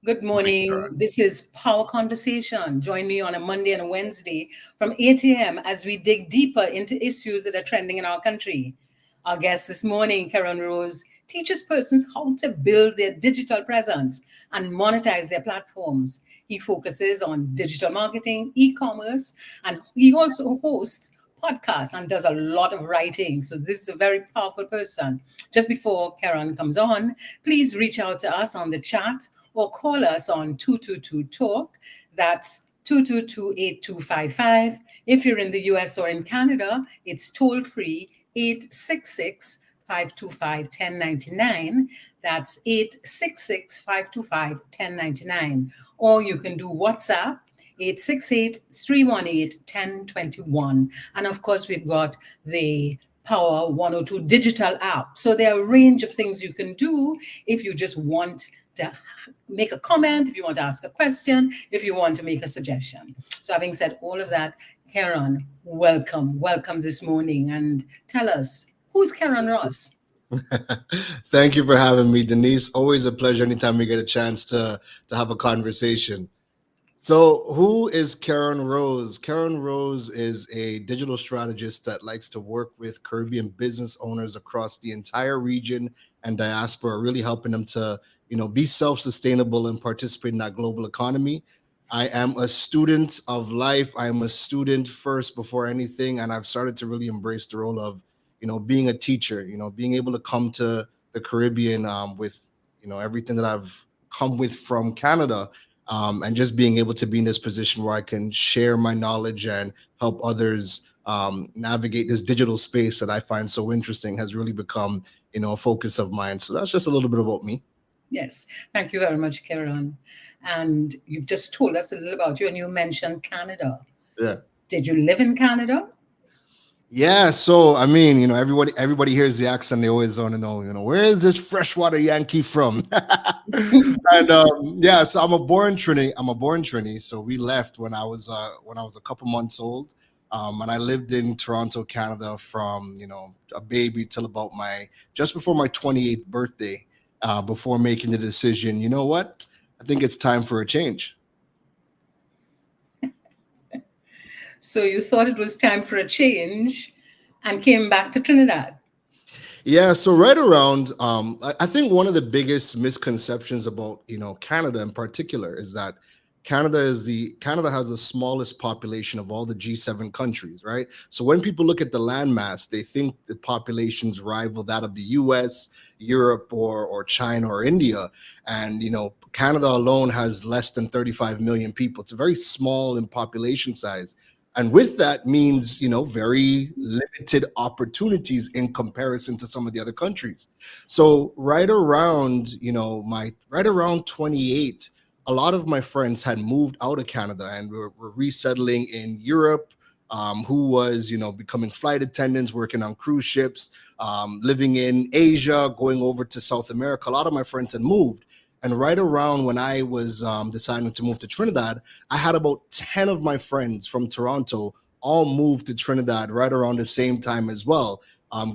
Good morning. This is Power Conversation. Join me on a Monday and a Wednesday from 8 a.m. as we dig deeper into issues that are trending in our country. Our guest this morning, Keron Rose, teaches persons how to build their digital presence and monetize their platforms. He focuses on digital marketing, e-commerce, and he also hosts podcasts and does a lot of writing. So this is a very powerful person. Just before Karen comes on, please reach out to us on the chat or call us on 222 Talk. That's 222-8255. If you're in the US or in Canada, it's toll free 866 525 1099. That's 866 525 1099. Or you can do WhatsApp 868-318-1021. And of course, we've got the Power 102 digital app. So there are a range of things you can do if you just want to make a comment, if you want to ask a question, if you want to make a suggestion. So having said all of that, Keron, welcome this morning, and tell us, who's Keron Ross? Thank you for having me, Denise. Always a pleasure anytime we get a chance to have a conversation. So, who is Keron Rose? Keron Rose is a digital strategist that likes to work with Caribbean business owners across the entire region and diaspora, really helping them to, be self-sustainable and participate in that global economy. I am a student of life. I am a student first before anything, and I've started to really embrace the role of, being a teacher. Being able to come to the Caribbean with, everything that I've come with from Canada and just being able to be in this position where I can share my knowledge and help others navigate this digital space that I find so interesting has really become, a focus of mine. So that's just a little bit about me. Yes, thank you very much, Keron. And you've just told us a little about you, and you mentioned Canada. Yeah. Did you live in Canada? Yeah, so I mean, everybody hears the accent. They always want to know, where is this freshwater Yankee from? And yeah, so I'm a born Trini. So we left when I was a couple months old, and I lived in Toronto, Canada, from a baby till about my just before my 28th birthday. Before making the decision, you know what? I think it's time for a change. So you thought it was time for a change and came back to Trinidad. Yeah, so right around, I think one of the biggest misconceptions about Canada in particular is that Canada has the smallest population of all the G7 countries, right? So when people look at the landmass, they think the populations rival that of the U.S., Europe, or China or India, and Canada alone has less than 35 million people. It's a very small in population size. And with that means, very limited opportunities in comparison to some of the other countries. So right around 28, a lot of my friends had moved out of Canada and were resettling in Europe, who was, becoming flight attendants, working on cruise ships, living in Asia, going over to South America. A lot of my friends had moved. And right around when I was deciding to move to Trinidad, I had about 10 of my friends from Toronto all moved to Trinidad right around the same time as well.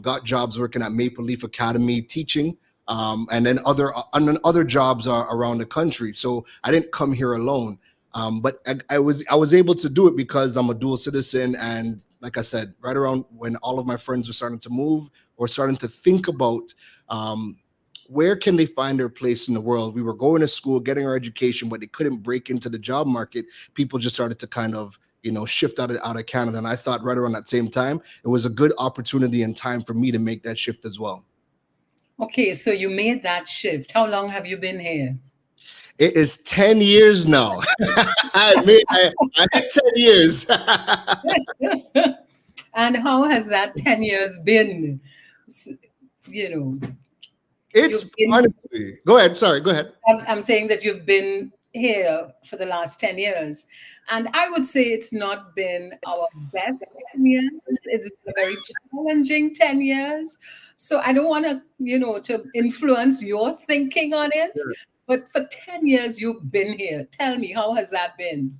Got jobs working at Maple Leaf Academy teaching, and then other jobs are around the country. So I didn't come here alone. But I was able to do it because I'm a dual citizen. And like I said, right around when all of my friends were starting to move or starting to think about where can they find their place in the world? We were going to school, getting our education, but they couldn't break into the job market. People just started to kind of, shift out of Canada. And I thought right around that same time, it was a good opportunity and time for me to make that shift as well. Okay, so you made that shift. How long have you been here? It is 10 years now. I had 10 years. And how has that 10 years been? S- You know, It's you've been, honestly, go ahead. Sorry, go ahead. I'm saying that you've been here for the last 10 years. And I would say it's not been our best 10 years. It's been a very challenging 10 years. So I don't want to, to influence your thinking on it. But for 10 years, you've been here. Tell me, how has that been?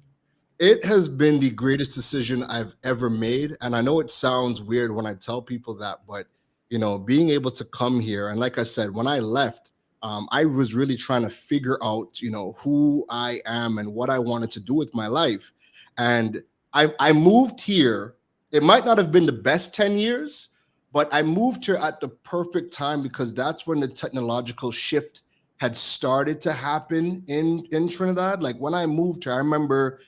It has been the greatest decision I've ever made. And I know it sounds weird when I tell people that, but being able to come here, and like I said, when I left, I was really trying to figure out, who I am and what I wanted to do with my life. And I moved here. It might not have been the best 10 years, but I moved here at the perfect time because that's when the technological shift had started to happen in Trinidad. Like when I moved here, I remember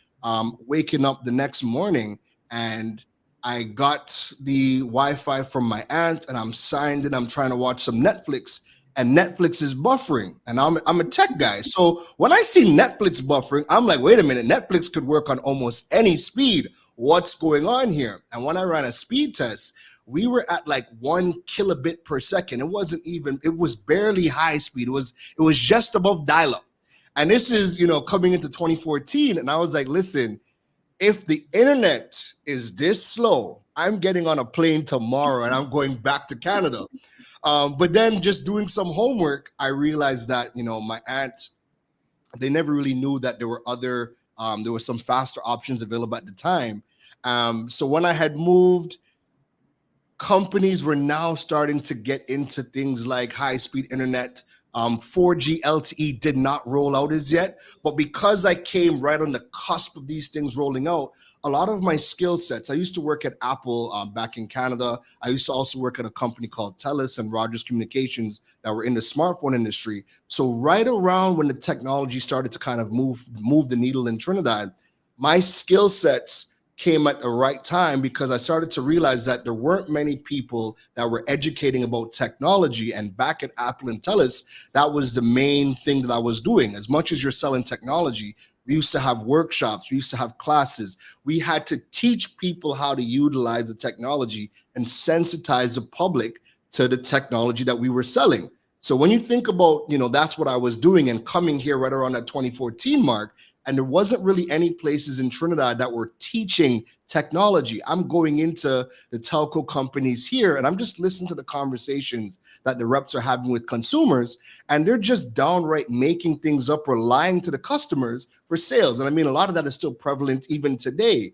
waking up the next morning and I got the Wi-Fi from my aunt and I'm signed in. I'm trying to watch some Netflix and Netflix is buffering and I'm a tech guy. So when I see Netflix buffering, I'm like, wait a minute, Netflix could work on almost any speed. What's going on here? And when I ran a speed test, we were at like 1 kilobit per second. It wasn't even, it was barely high speed. It was just above dial-up. And this is, coming into 2014. And I was like, listen, if the internet is this slow, I'm getting on a plane tomorrow and I'm going back to Canada. But then just doing some homework, I realized that, my aunt, they never really knew that there were there were some faster options available at the time. So when I had moved, companies were now starting to get into things like high-speed internet. 4G LTE did not roll out as yet, but because I came right on the cusp of these things rolling out, a lot of my skill sets, I used to work at Apple back in Canada. I used to also work at a company called TELUS and Rogers Communications that were in the smartphone industry. So right around when the technology started to kind of move the needle in Trinidad, my skill sets came at the right time because I started to realize that there weren't many people that were educating about technology. And back at Apple and TELUS, that was the main thing that I was doing. As much as you're selling technology, we used to have workshops, we used to have classes. We had to teach people how to utilize the technology and sensitize the public to the technology that we were selling. So when you think about, that's what I was doing and coming here right around that 2014 mark, and there wasn't really any places in Trinidad that were teaching technology. I'm going into the telco companies here and I'm just listening to the conversations that the reps are having with consumers, and they're just downright making things up or lying to the customers for sales. And I mean, a lot of that is still prevalent even today.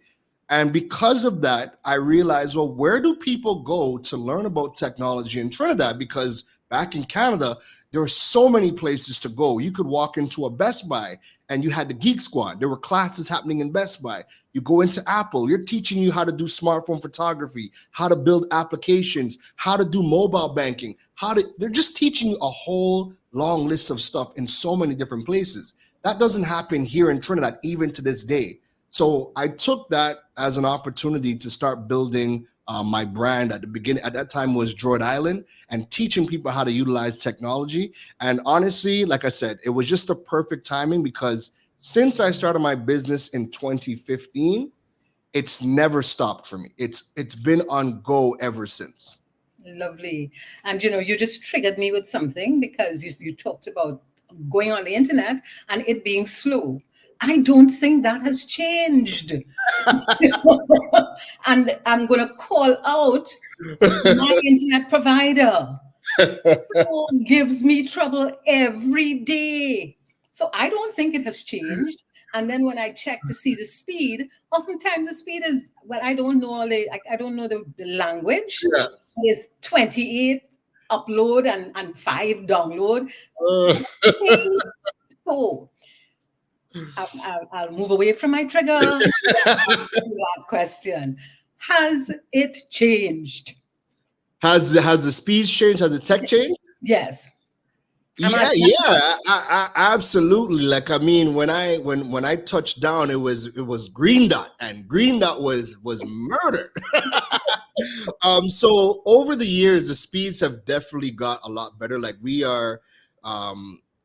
And because of that, I realized, well, where do people go to learn about technology in Trinidad? Because back in Canada, there are so many places to go. You could walk into a Best Buy and you had the Geek Squad. There were classes happening in Best Buy. You go into Apple, you're teaching you how to do smartphone photography, how to build applications, how to do mobile banking, they're just teaching you a whole long list of stuff in so many different places. That doesn't happen here in Trinidad, even to this day. So I took that as an opportunity to start building my brand. At the beginning, at that time, was Droid Island, and teaching people how to utilize technology. And honestly, like I said, it was just the perfect timing because since I started my business in 2015, it's never stopped for me. It's been on go ever since. Lovely. And you just triggered me with something because you talked about going on the internet and it being slow. I don't think that has changed. And I'm going to call out my internet provider. Who gives me trouble every day. So I don't think it has changed. And then when I check to see the speed, oftentimes the speed is, well, I don't know I don't know the language. Yeah. It's 28 upload and 5 download. So I'll move away from my trigger. That question. Has it changed? Has the speed changed? Has the tech changed? Yes. I absolutely. Like, I mean, when I touched down, it was green dot, and green dot was murder. So over the years, the speeds have definitely got a lot better. Like we are,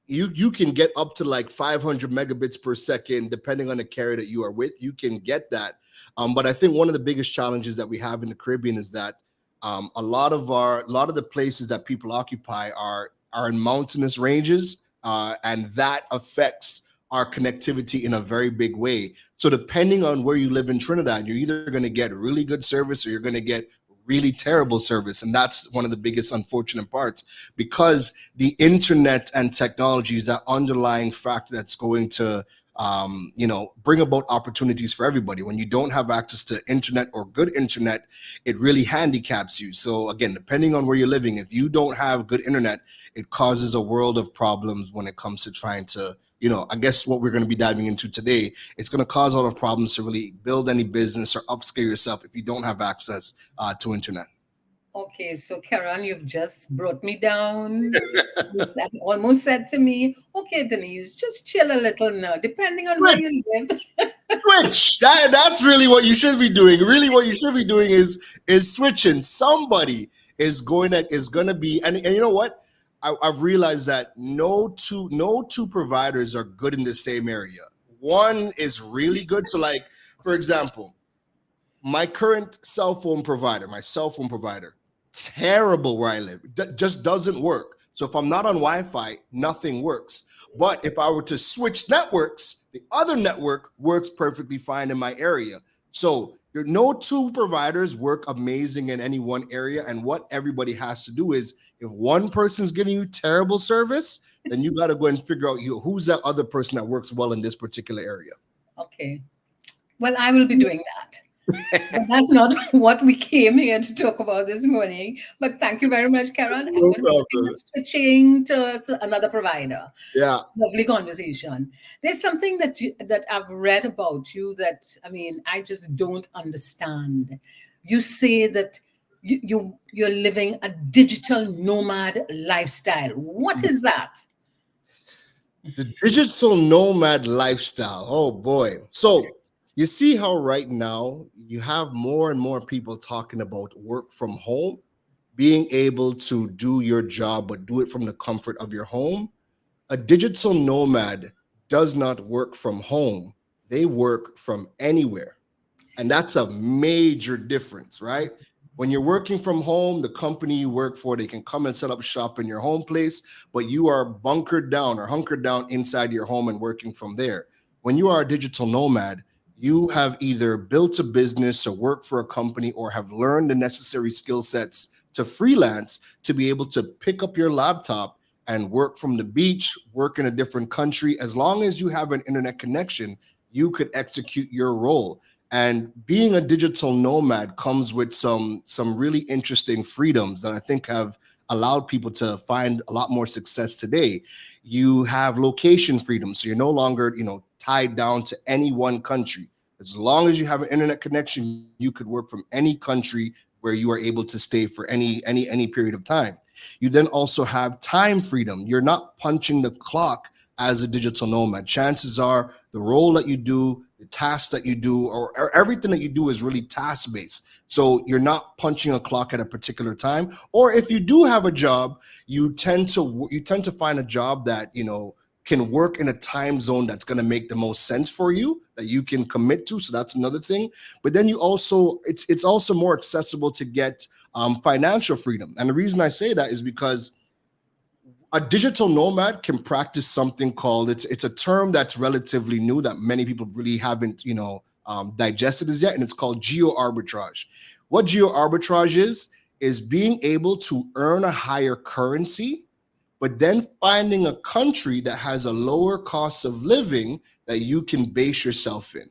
you can get up to like 500 megabits per second, depending on the carrier that you are with. You can get that. But I think one of the biggest challenges that we have in the Caribbean is that a lot of the places that people occupy are in mountainous ranges, and that affects our connectivity in a very big way. So depending on where you live in Trinidad, you're either going to get really good service or you're going to get really terrible service. And that's one of the biggest unfortunate parts, because the internet and technology is that underlying factor that's going to bring about opportunities for everybody. When you don't have access to internet or good internet, it really handicaps you. So again, depending on where you're living, if you don't have good internet, it causes a world of problems when it comes to trying to, I guess what we're going to be diving into today, it's going to cause a lot of problems to really build any business or upscale yourself if you don't have access to internet. Okay, so Karen, you've just brought me down. Almost said to me, okay, Denise, just chill a little now, depending on where Switch, you live. switch. That's really what you should be doing. Really, what you should be doing is switching. Somebody is going to be, and you know what? I've realized that no two providers are good in the same area. One is really good. So, like, for example, my current my cell phone provider, terrible where I live. Just doesn't work. So if I'm not on Wi-Fi, nothing works. But if I were to switch networks, the other network works perfectly fine in my area. So there no two providers work amazing in any one area. And what everybody has to do is, if one person's giving you terrible service, then you got to go and figure out who's that other person that works well in this particular area. Okay, well, I will be doing that. But that's not what we came here to talk about this morning. But thank you very much, Karen. I'm No going to be looking problem. at switching to another provider. Yeah. Lovely conversation. There's something that I've read about you that, I mean, I just don't understand. You say that you're living a digital nomad lifestyle. What is that? The digital nomad lifestyle. Oh boy. So you see how right now you have more and more people talking about work from home, being able to do your job, but do it from the comfort of your home. A digital nomad does not work from home, they work from anywhere. And that's a major difference, right? When you're working from home, the company you work for, they can come and set up shop in your home place, but you are bunkered down or hunkered down inside your home and working from there. When you are a digital nomad, you have either built a business or work for a company or have learned the necessary skill sets to freelance to be able to pick up your laptop and work from the beach, work in a different country. As long as you have an internet connection, you could execute your role. And being a digital nomad comes with some really interesting freedoms that I think have allowed people to find a lot more success today. You have location freedom, so you're no longer, tied down to any one country. As long as you have an internet connection, you could work from any country where you are able to stay for any period of time. You then also have time freedom. You're not punching the clock as a digital nomad. Chances are the role that you do, the tasks that you do, or everything that you do is really task based. So you're not punching a clock at a particular time. Or if you do have a job, you tend to find a job that can work in a time zone that's going to make the most sense for you, that you can commit to. So that's another thing. But then it's also more accessible to get financial freedom. And the reason I say that is because a digital nomad can practice something called, it's a term that's relatively new that many people really haven't digested as yet, and it's called geo arbitrage. What geo arbitrage is being able to earn a higher currency, but then finding a country that has a lower cost of living that you can base yourself in.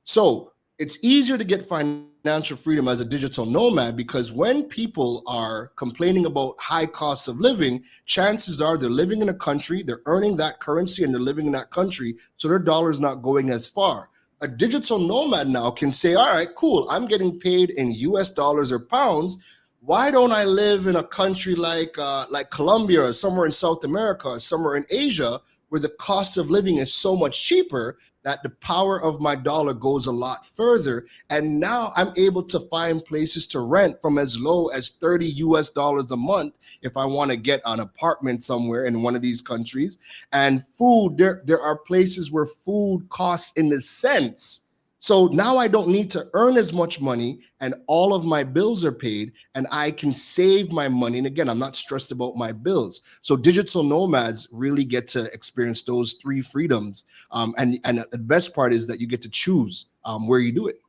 So it's easier to get financial freedom as a digital nomad, because when people are complaining about high costs of living, chances are they're living in a country, they're earning that currency, and they're living in that country, so their dollar's not going as far. A digital nomad now can say, all right, cool, I'm getting paid in US dollars or pounds. Why don't I live in a country like Colombia or somewhere in South America or somewhere in Asia where the cost of living is so much cheaper that the power of my dollar goes a lot further. And now I'm able to find places to rent from as low as 30 US dollars a month if I want to get an apartment somewhere in one of these countries. And food, there are places where food costs in the cents. So now I don't need to earn as much money and all of my bills are paid and I can save my money. And again, I'm not stressed about my bills. So digital nomads really get to experience those three freedoms. And the best part is that you get to choose where you do it.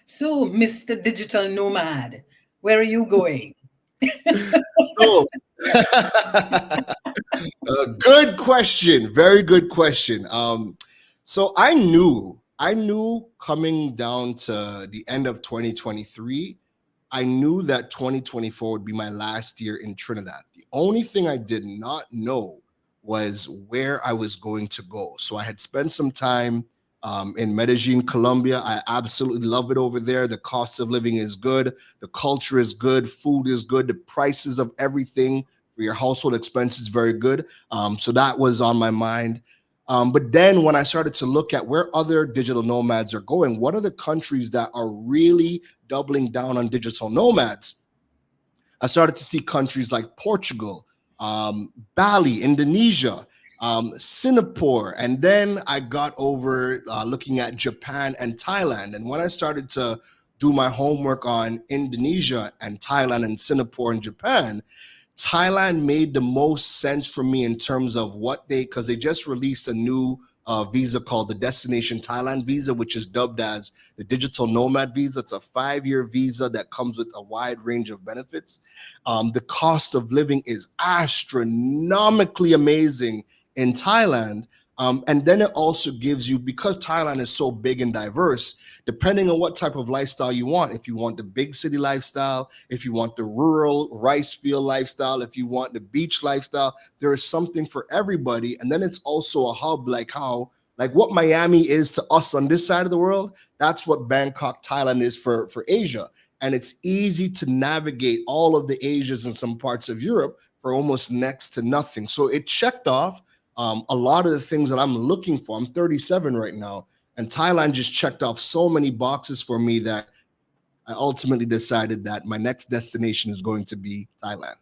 So, Mr. Digital Nomad, where are you going? So, good question. Very good question. So I knew coming down to the end of 2023 I knew that 2024 would be my last year in Trinidad. The only thing I did not know was where I was going to go. So I had spent some time in Medellin, Colombia. I absolutely love it over there. The cost of living is good. The culture is good. Food is good. The prices of everything for your household expenses very good. So that was on my mind. But then when I started to look at where other digital nomads are going, what are the countries that are really doubling down on digital nomads? I started to see countries like Portugal, Bali, Indonesia, Singapore, and then I got over looking at Japan and Thailand. And when I started to do my homework on Indonesia and Thailand and Singapore and Japan, Thailand made the most sense for me in terms of what because they just released a new visa called the Destination Thailand visa, which is dubbed as the Digital Nomad visa. It's a 5-year visa that comes with a wide range of benefits. The cost of living is astronomically amazing in Thailand. And then it also gives you, because Thailand is so big and diverse, depending on what type of lifestyle you want. If you want the big city lifestyle, if you want the rural rice field lifestyle, if you want the beach lifestyle, there is something for everybody. And then it's also a hub like what Miami is to us on this side of the world, that's what Bangkok, Thailand is for Asia. And it's easy to navigate all of the Asias and some parts of Europe for almost next to nothing. So it checked off a lot of the things that I'm looking for. I'm 37 right now, and Thailand just checked off so many boxes for me that I ultimately decided that my next destination is going to be Thailand.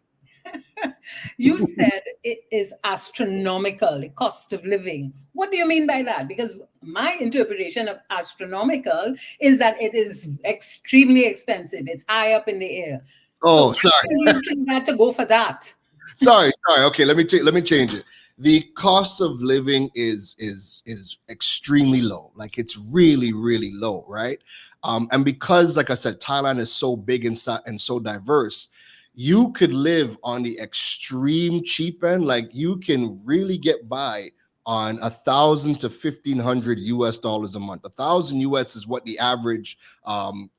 You said it is astronomical, the cost of living. What do you mean by that? Because my interpretation of astronomical is that it is extremely expensive. It's high up in the air. So Oh, why sorry. are you looking at to go for that? sorry. Okay, let me change it. The cost of living is extremely low. Like it's really really low, right? And because, like I said, Thailand is so big and so diverse, you could live on the extreme cheap end. Like you can really get by on 1,000 to 1,500 US dollars a month. 1,000 US is what the average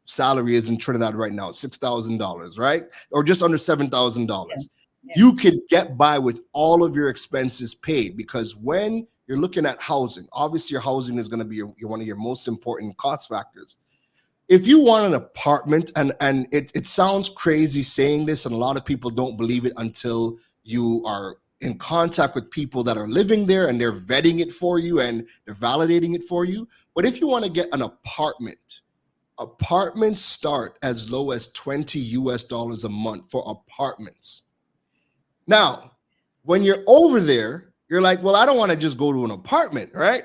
salary is in Trinidad right now, $6,000, right? Or just under $7,000. Yeah. You could get by with all of your expenses paid, because when you're looking at housing, obviously your housing is going to be one of your most important cost factors. If you want an apartment, and it sounds crazy saying this, and a lot of people don't believe it until you are in contact with people that are living there and they're vetting it for you and they're validating it for you. But if you want to get an apartment, apartments start as low as 20 US dollars a month for apartments. Now, when you're over there, you're like, well, I don't want to just go to an apartment, right?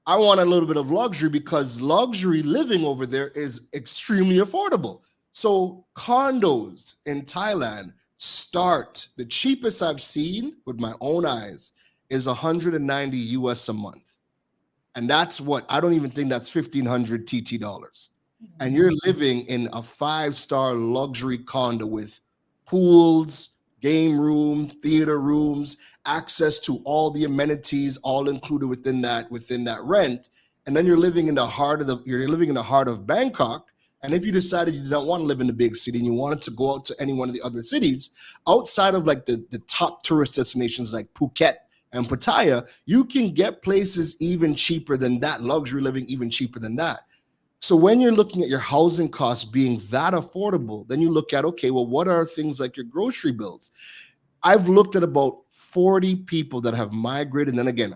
I want a little bit of luxury, because luxury living over there is extremely affordable. So condos in Thailand start, the cheapest I've seen with my own eyes is 190 US a month. And that's what, I don't even think that's 1,500 TT dollars. And you're living in a 5-star luxury condo with pools, game room, theater rooms, access to all the amenities, all included within that rent. And then you're living in the heart of Bangkok. And if you decided you don't want to live in the big city and you wanted to go out to any one of the other cities outside of like the top tourist destinations like Phuket and Pattaya, you can get places even cheaper than that, luxury living even cheaper than that. So when you're looking at your housing costs being that affordable, then you look at, okay, well, what are things like your grocery bills? I've looked at about 40 people that have migrated. And then again,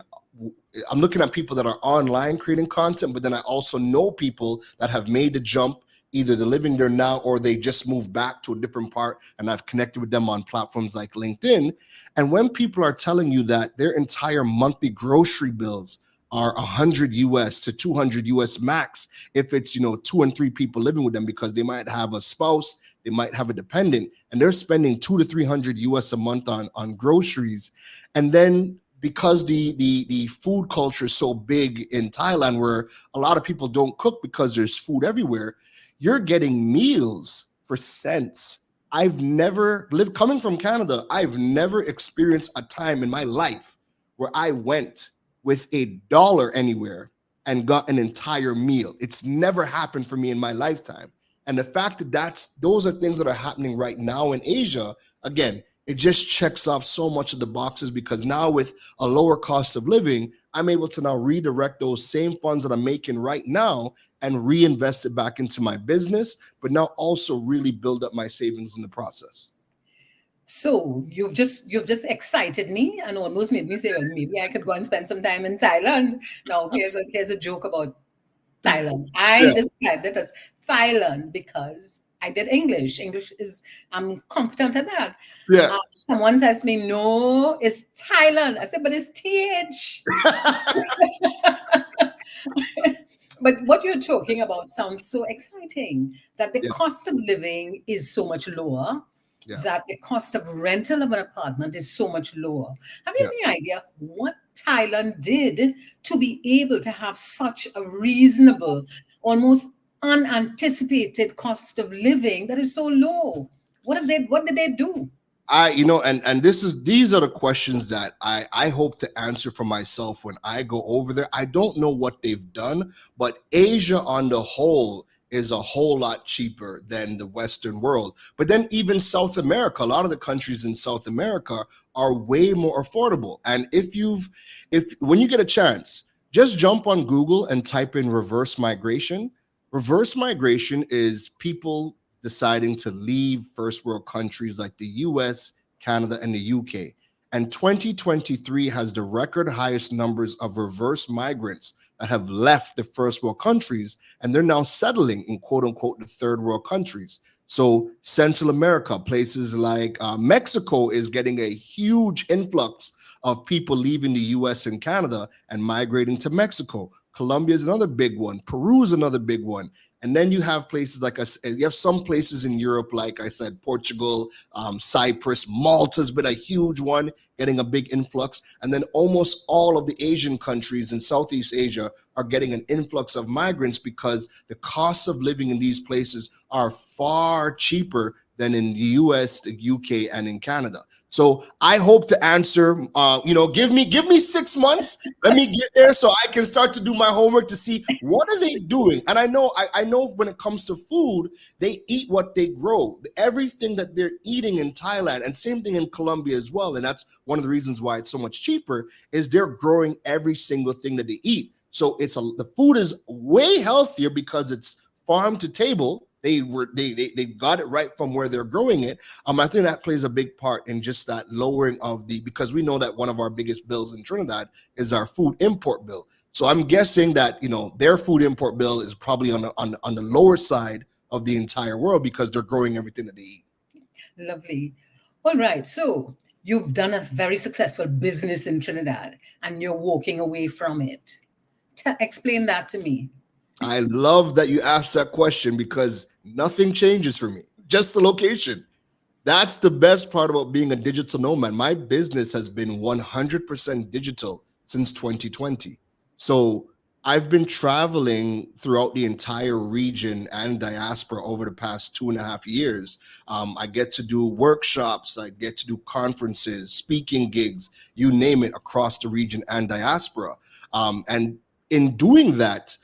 I'm looking at people that are online creating content, but then I also know people that have made the jump. Either they're living there now or they just moved back to a different part, and I've connected with them on platforms like LinkedIn. And when people are telling you that their entire monthly grocery bills are 100 US to 200 US max, if it's 2 and 3 people living with them, because they might have a spouse, they might have a dependent, and they're spending 200 to 300 US a month on groceries. And then because the food culture is so big in Thailand, where a lot of people don't cook because there's food everywhere, you're getting meals for cents. I've never lived, coming from Canada, I've never experienced a time in my life where I went with $1 anywhere and got an entire meal. It's never happened for me in my lifetime. And the fact that those are things that are happening right now in Asia, again, it just checks off so much of the boxes, because now with a lower cost of living, I'm able to now redirect those same funds that I'm making right now and reinvest it back into my business, but now also really build up my savings in the process. So you've just excited me and almost made me say, well, maybe I could go and spend some time in Thailand. Now here's a joke about Thailand. I Yeah, described it as Thailand because I did English. I'm competent at that. yeah. Uh, Someone says to me, no, it's Thailand. I said, but it's TH. But what you're talking about sounds so exciting, that the Yeah, cost of living is so much lower, yeah, that the cost of rental of an apartment is so much lower. Have you yeah. any idea what Thailand did to be able to have such a reasonable, almost unanticipated cost of living that is so low? What did they do? And these are the questions that I hope to answer for myself when I go over there. I don't know what they've done, but Asia on the whole is a whole lot cheaper than the Western world. But then even South America, a lot of the countries in South America are way more affordable. And if when you get a chance, just jump on Google and type in reverse migration. Reverse migration is people deciding to leave first world countries like the US, Canada, and the UK. And 2023 has the record highest numbers of reverse migrants that have left the first world countries, and they're now settling in quote unquote the third world countries. So Central America, places like Mexico is getting a huge influx of people leaving the US and Canada and migrating to Mexico. Colombia is another big one. Peru is another big one. And then you have places like you have some places in Europe, like I said, Portugal, Cyprus, Malta's been a huge one, getting a big influx. And then almost all of the Asian countries in Southeast Asia are getting an influx of migrants because the costs of living in these places are far cheaper than in the US, the UK, and in Canada. So I hope to answer, give me 6 months. Let me get there so I can start to do my homework to see what are they doing. And I know when it comes to food, they eat what they grow. Everything that they're eating in Thailand, and same thing in Colombia as well. And that's one of the reasons why it's so much cheaper, is they're growing every single thing that they eat. So the food is way healthier because it's farm to table. They got it right from where they're growing it. I think that plays a big part in just that lowering of because we know that one of our biggest bills in Trinidad is our food import bill. So I'm guessing that their food import bill is probably on the lower side of the entire world because they're growing everything that they eat. Lovely. All right. So you've done a very successful business in Trinidad and you're walking away from it. Explain that to me. I love that you asked that question because nothing changes for me, just the location. That's the best part about being a digital nomad. My business has been 100% digital since 2020. So I've been traveling throughout the entire region and diaspora over the past 2.5 years. I get to do workshops, I get to do conferences, speaking gigs, you name it, across the region and diaspora. And in doing that,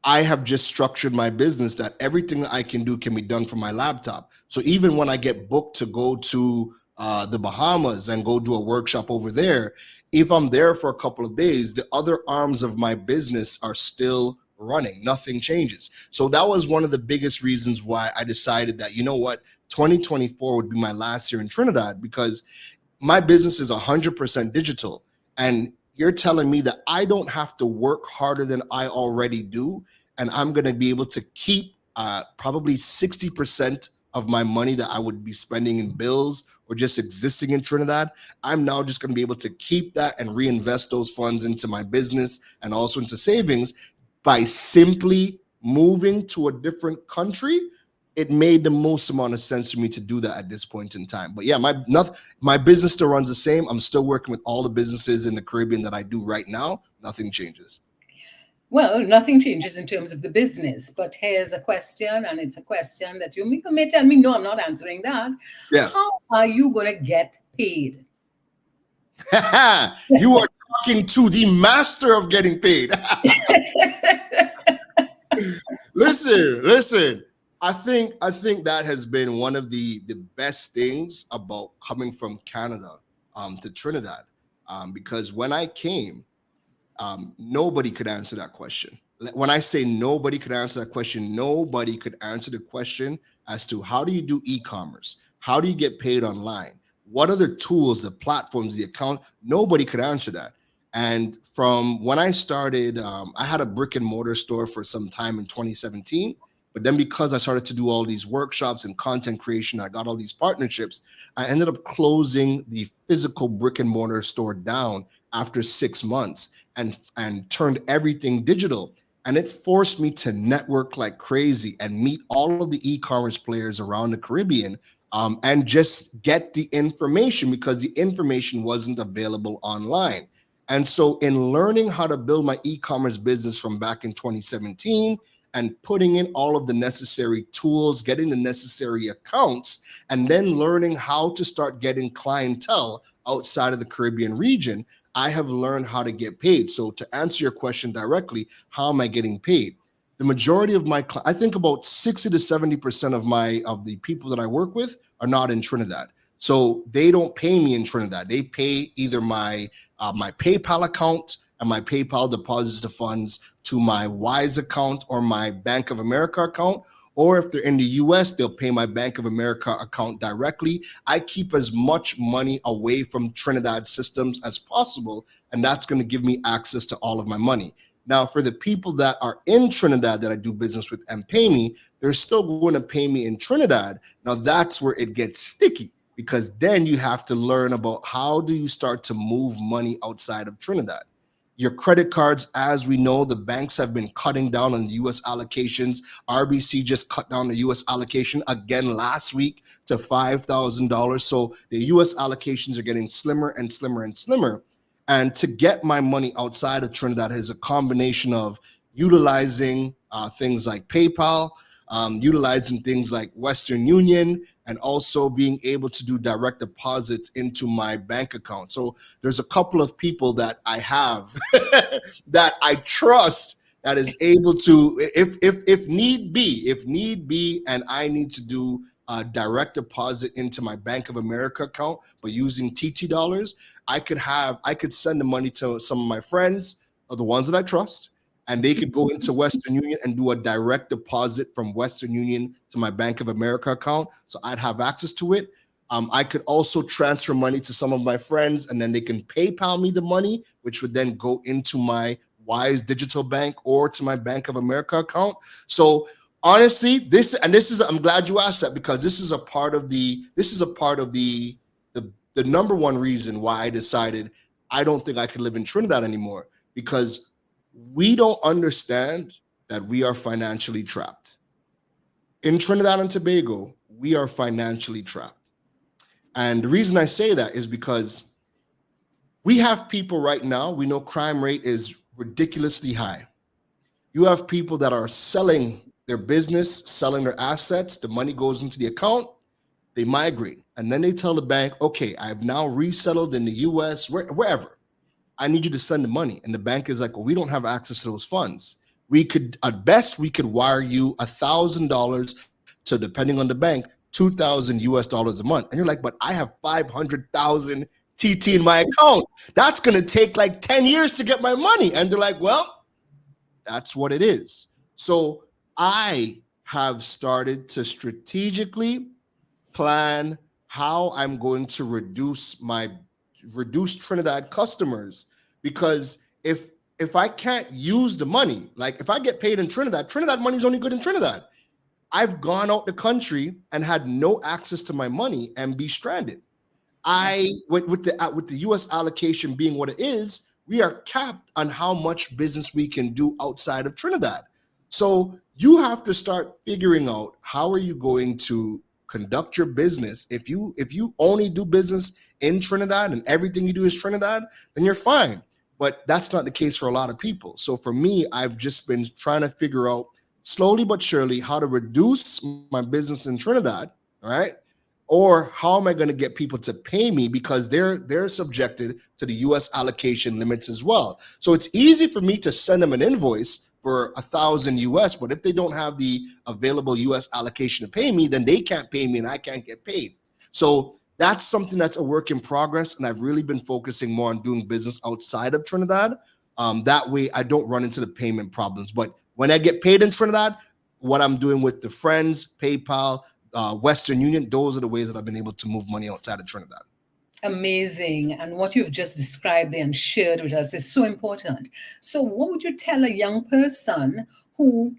I have just structured my business that everything that I can do can be done from my laptop. So even when I get booked to go to the Bahamas and go do a workshop over there, if I'm there for a couple of days, the other arms of my business are still running. Nothing changes. So that was one of the biggest reasons why I decided that, 2024 would be my last year in Trinidad, because my business is 100% digital. And you're telling me that I don't have to work harder than I already do, and I'm going to be able to keep probably 60% of my money that I would be spending in bills or just existing in Trinidad. I'm now just going to be able to keep that and reinvest those funds into my business and also into savings by simply moving to a different country. It made the most amount of sense for me to do that at this point in time. But yeah, my business still runs the same. I'm still working with all the businesses in the Caribbean that I do right now. Nothing changes. Well, nothing changes in terms of the business, but here's a question, and it's a question that you may tell me, no, I'm not answering that. Yeah. How are you going to get paid? You are talking to the master of getting paid. Listen. I think that has been one of the best things about coming from Canada to Trinidad, because when I came, nobody could answer that question. When I say nobody could answer that question, nobody could answer the question as to how do you do e-commerce? How do you get paid online? What are the tools, the platforms, the account? Nobody could answer that. And from when I started, I had a brick and mortar store for some time in 2017. But then because I started to do all these workshops and content creation, I got all these partnerships. I ended up closing the physical brick and mortar store down after 6 months and turned everything digital. And it forced me to network like crazy and meet all of the e-commerce players around the Caribbean, and just get the information because the information wasn't available online. And so, in learning how to build my e-commerce business from back in 2017 and putting in all of the necessary tools, getting the necessary accounts, and then learning how to start getting clientele outside of the Caribbean region, I have learned how to get paid. So to answer your question directly, how am I getting paid? The majority of I think about 60 to 70% of the people that I work with are not in Trinidad. So they don't pay me in Trinidad. They pay either my PayPal account, and my PayPal deposits the funds to my Wise account or my Bank of America account. Or if they're in the US, they'll pay my Bank of America account directly. I keep as much money away from Trinidad systems as possible, and that's going to give me access to all of my money. Now, for the people that are in Trinidad that I do business with and pay me, they're still going to pay me in Trinidad. Now, that's where it gets sticky, because then you have to learn about how do you start to move money outside of Trinidad. Your credit cards, as we know, the banks have been cutting down on US allocations. RBC just cut down the US allocation again last week to $5,000. So the US allocations are getting slimmer and slimmer and slimmer. And to get my money outside of Trinidad is a combination of utilizing things like PayPal, utilizing things like Western Union, and also being able to do direct deposits into my bank account. So there's a couple of people that I have that I trust that is able to, if need be, and I need to do a direct deposit into my Bank of America account, but using TT dollars, I could send the money to some of my friends, or the ones that I trust, and they could go into Western Union and do a direct deposit from Western Union to my Bank of America account. So I'd have access to it. I could also transfer money to some of my friends, and then they can PayPal me the money, which would then go into my Wise Digital Bank or to my Bank of America account. So honestly, I'm glad you asked that, because this is a part of the number one reason why I decided I don't think I could live in Trinidad anymore, because we don't understand that we are financially trapped. In Trinidad and Tobago, we are financially trapped. And the reason I say that is because we have people right now, we know crime rate is ridiculously high. You have people that are selling their business, selling their assets, the money goes into the account, they migrate, and then they tell the bank, okay, I've now resettled in the US, wherever. I need you to send the money. And the bank is like, well, we don't have access to those funds. At best, we could wire you $1,000 to, depending on the bank, 2,000 US dollars a month. And you're like, but I have 500,000 TT in my account. That's going to take like 10 years to get my money. And they're like, well, that's what it is. So I have started to strategically plan how I'm going to reduce Trinidad customers, because if I can't use the money, like if I get paid in Trinidad money is only good in Trinidad. I've gone out the country and had no access to my money and be stranded. With the US allocation being what it is, we are capped on how much business we can do outside of Trinidad. So you have to start figuring out, how are you going to conduct your business? If you only do business in Trinidad and everything you do is Trinidad, then you're fine. But that's not the case for a lot of people. So for me, I've just been trying to figure out slowly but surely how to reduce my business in Trinidad, right? Or how am I going to get people to pay me, because they're subjected to the US allocation limits as well. So it's easy for me to send them an invoice for 1,000 US, but if they don't have the available US allocation to pay me, then they can't pay me and I can't get paid. So that's something that's a work in progress. And I've really been focusing more on doing business outside of Trinidad. That way I don't run into the payment problems. But when I get paid in Trinidad, what I'm doing with the Friends, PayPal, Western Union, those are the ways that I've been able to move money outside of Trinidad. Amazing. And what you've just described there and shared with us is so important. So, what would you tell a young person who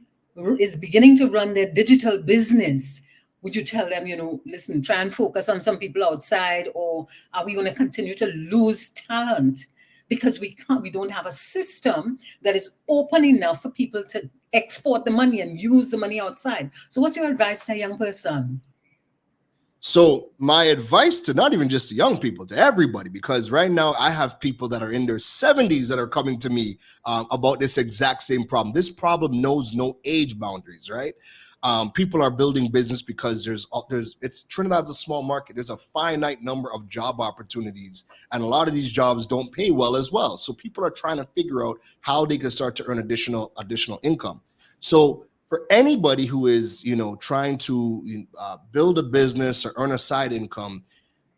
is beginning to run their digital business? Would you tell them, listen, try and focus on some people outside, or are we going to continue to lose talent because we don't have a system that is open enough for people to export the money and use the money outside? So, what's your advice to a young person? So my advice to not even just the young people, to everybody, because right now I have people that are in their 70s that are coming to me about this exact same problem. This problem knows no age boundaries, right? People are building business because it's Trinidad's a small market. There's a finite number of job opportunities, and a lot of these jobs don't pay well as well. So people are trying to figure out how they can start to earn additional income. So for anybody who is, trying to build a business or earn a side income,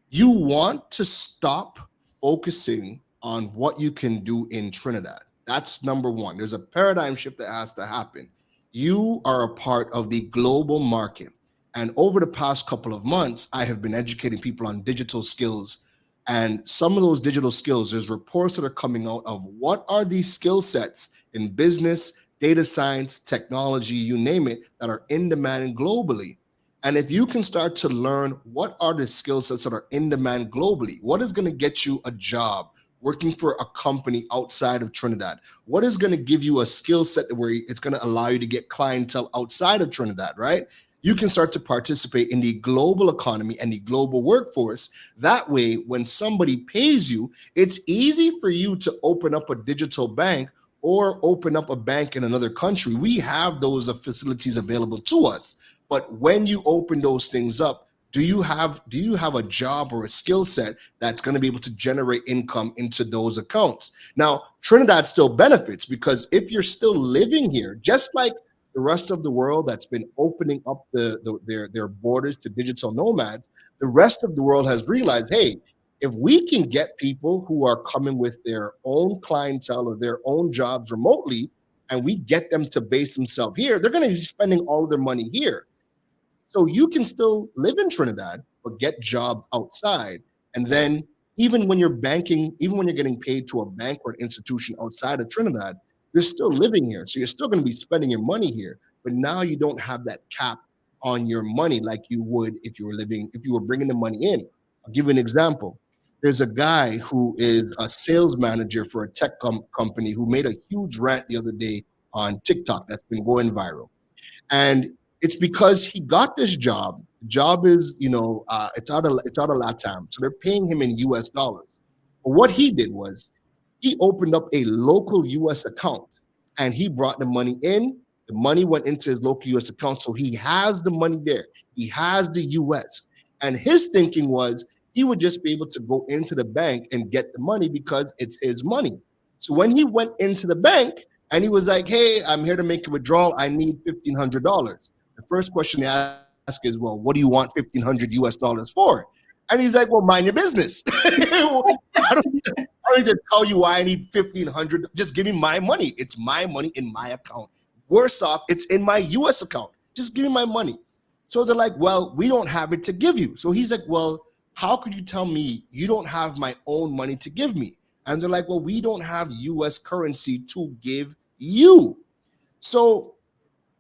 you want to stop focusing on what you can do in Trinidad. That's number one. There's a paradigm shift that has to happen. You are a part of the global market. And over the past couple of months, I have been educating people on digital skills. And some of those digital skills, there's reports that are coming out of what are these skill sets in business, data science, technology, you name it, that are in demand globally. And if you can start to learn what are the skill sets that are in demand globally, what is going to get you a job working for a company outside of Trinidad? What is going to give you a skill set where it's going to allow you to get clientele outside of Trinidad, right? You can start to participate in the global economy and the global workforce. That way, when somebody pays you, it's easy for you to open up a digital bank or open up a bank in another country. We have those facilities available to us. But when you open those things up, do you have a job or a skill set that's going to be able to generate income into those accounts? Now, Trinidad still benefits because if you're still living here, just like the rest of the world that's been opening up their borders to digital nomads, the rest of the world has realized, hey, if we can get people who are coming with their own clientele or their own jobs remotely, and we get them to base themselves here, they're going to be spending all of their money here. So you can still live in Trinidad, but get jobs outside. And then even when you're banking, even when you're getting paid to a bank or an institution outside of Trinidad, you're still living here. So you're still going to be spending your money here. But now you don't have that cap on your money like you would if you were bringing the money in. I'll give you an example. There's a guy who is a sales manager for a tech company who made a huge rant the other day on TikTok that's been going viral. And it's because he got this job. The job is, it's out of LATAM. So they're paying him in US dollars. But what he did was he opened up a local US account and he brought the money in. The money went into his local US account. So he has the money there. He has the US. And his thinking was he would just be able to go into the bank and get the money because it's his money. So when he went into the bank and he was like, hey, I'm here to make a withdrawal. I need $1,500. The first question they ask is, well, what do you want 1,500 US dollars for? And he's like, well, mind your business. I don't need to tell you why I need 1,500. Just give me my money. It's my money in my account. Worse off, it's in my US account. Just give me my money. So they're like, well, we don't have it to give you. So he's like, well, how could you tell me you don't have my own money to give me? And they're like, well, we don't have US currency to give you. So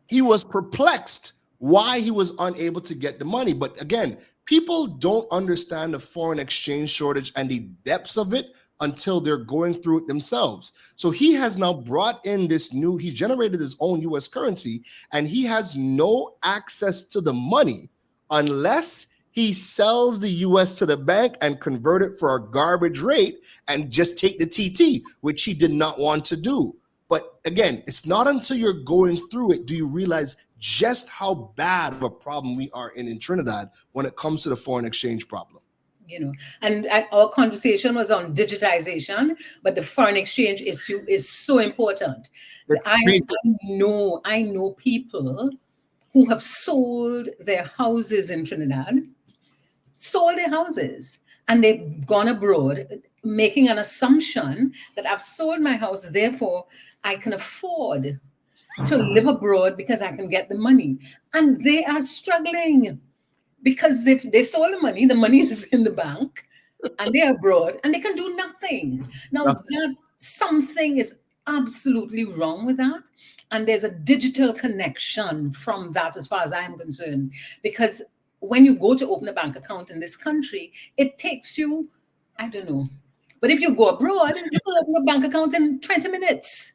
he was perplexed why he was unable to get the money. But again, people don't understand the foreign exchange shortage and the depths of it until they're going through it themselves. So he has now brought in he's generated his own US currency, and he has no access to the money unless he sells the US to the bank and convert it for a garbage rate and just take the TT, which he did not want to do. But again, it's not until you're going through it do you realize just how bad of a problem we are in Trinidad when it comes to the foreign exchange problem. you know. And our conversation was on digitization, but the foreign exchange issue is so important. It's I, major. I know people who have sold their houses in Trinidad, sold their houses, and they've gone abroad, making an assumption that I've sold my house, therefore I can afford to live abroad because I can get the money. And they are struggling because they sold the money is in the bank, and they're abroad and they can do nothing. Now, that something is absolutely wrong with that. And there's a digital connection from that, as far as I'm concerned, because when you go to open a bank account in this country, it takes you, I don't know. But if you go abroad, you can open a bank account in 20 minutes.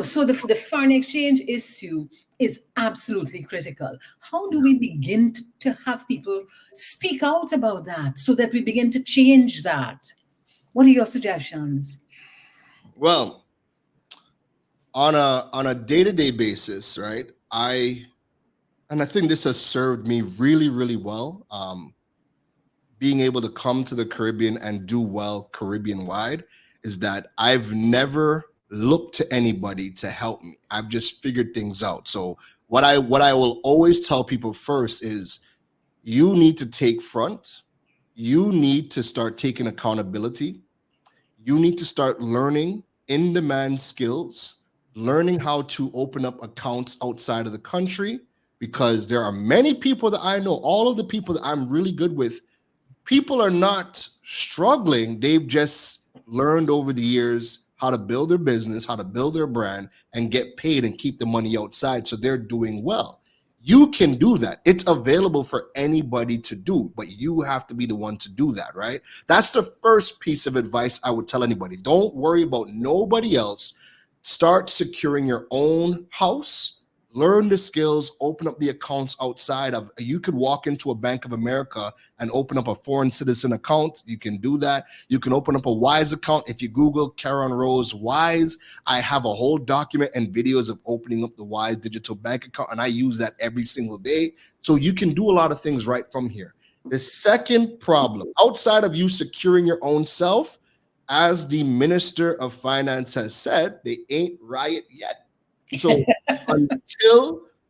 So the foreign exchange issue is absolutely critical. How do we begin to have people speak out about that so that we begin to change that? What are your suggestions? Well, on a day-to-day basis, right? I think this has served me really, really well. Being able to come to the Caribbean and do well Caribbean wide is that I've never looked to anybody to help me. I've just figured things out. So what I will always tell people first is you need to take front. You need to start taking accountability. You need to start learning in-demand skills, learning how to open up accounts outside of the country, because there are many people that I know, all of the people that I'm really good with, people are not struggling. They've just learned over the years how to build their business, how to build their brand, and get paid and keep the money outside. So they're doing well. You can do that. It's available for anybody to do, but you have to be the one to do that, right? That's the first piece of advice I would tell anybody. Don't worry about nobody else. Start securing your own house. Learn the skills, open up the accounts outside of, you could walk into a Bank of America and open up a foreign citizen account. You can do that. You can open up a Wise account. If you Google Keron Rose Wise, I have a whole document and videos of opening up the Wise digital bank account, and I use that every single day. So you can do a lot of things right from here. The second problem, outside of you securing your own self, as the Minister of Finance has said, they ain't riot yet. So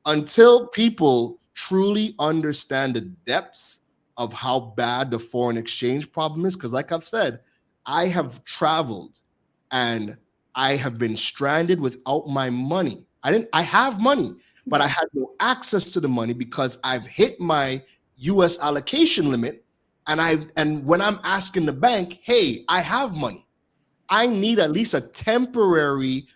until people truly understand the depths of how bad the foreign exchange problem is, because like I've said, I have traveled and I have been stranded without my money. I have money, but I had no access to the money because I've hit my US allocation limit. And when I'm asking the bank, hey, I have money, I need at least a temporary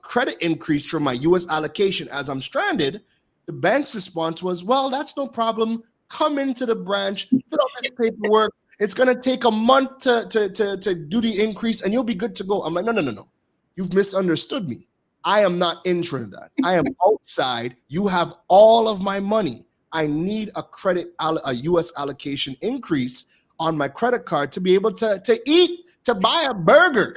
credit increase from my US allocation as I'm stranded, the bank's response was, well, that's no problem. Come into the branch, fill out this paperwork. It's going to take a month to do the increase and you'll be good to go. I'm like, no. You've misunderstood me. I am not in Trinidad. I am outside. You have all of my money. I need a US allocation increase on my credit card to be able to eat, to buy a burger,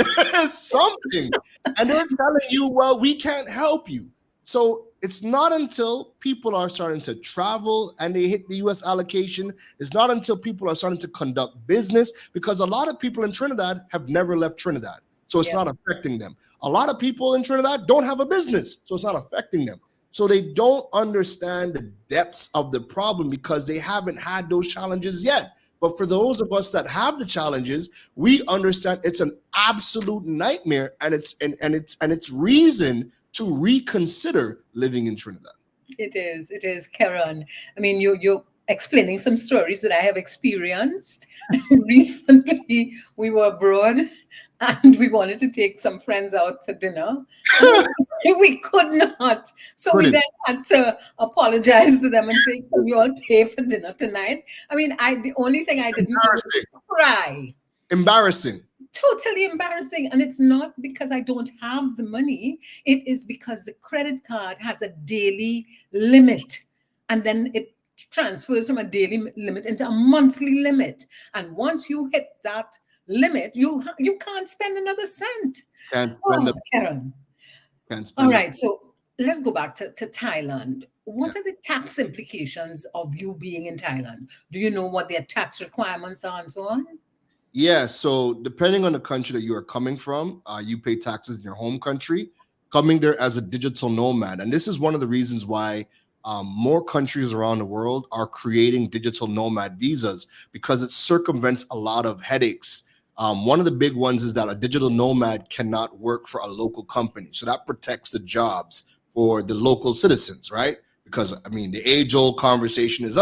something. And they're telling you, well, we can't help you. So it's not until people are starting to travel and they hit the US allocation, it's not until people are starting to conduct business, because a lot of people in Trinidad have never left Trinidad. So it's not affecting them. A lot of people in Trinidad don't have a business, so it's not affecting them. So they don't understand the depths of the problem because they haven't had those challenges yet. But for those of us that have the challenges, we understand it's an absolute nightmare, and it's reason to reconsider living in Trinidad. It is, Karen. I mean, you're explaining some stories that I have experienced. Recently, we were abroad and we wanted to take some friends out to dinner. We could not. So we then had to apologize to them and say, can you all pay for dinner tonight? I mean, the only thing I didn't do was cry. Embarrassing. Totally embarrassing. And it's not because I don't have the money. It is because the credit card has a daily limit. And then it transfers from a daily limit into a monthly limit. And once you hit that limit, you can't spend another cent. Can't spend Karen. Can't spend All right. So let's go back to Thailand. what are the tax implications of you being in Thailand? Do you know what their tax requirements are and so on? Yeah, so depending on the country that you are coming from, you pay taxes in your home country, coming there as a digital nomad. And this is one of the reasons why more countries around the world are creating digital nomad visas because it circumvents a lot of headaches. One of the big ones is that a digital nomad cannot work for a local company. So that protects the jobs for the local citizens, right? Because, I mean, the age old conversation is,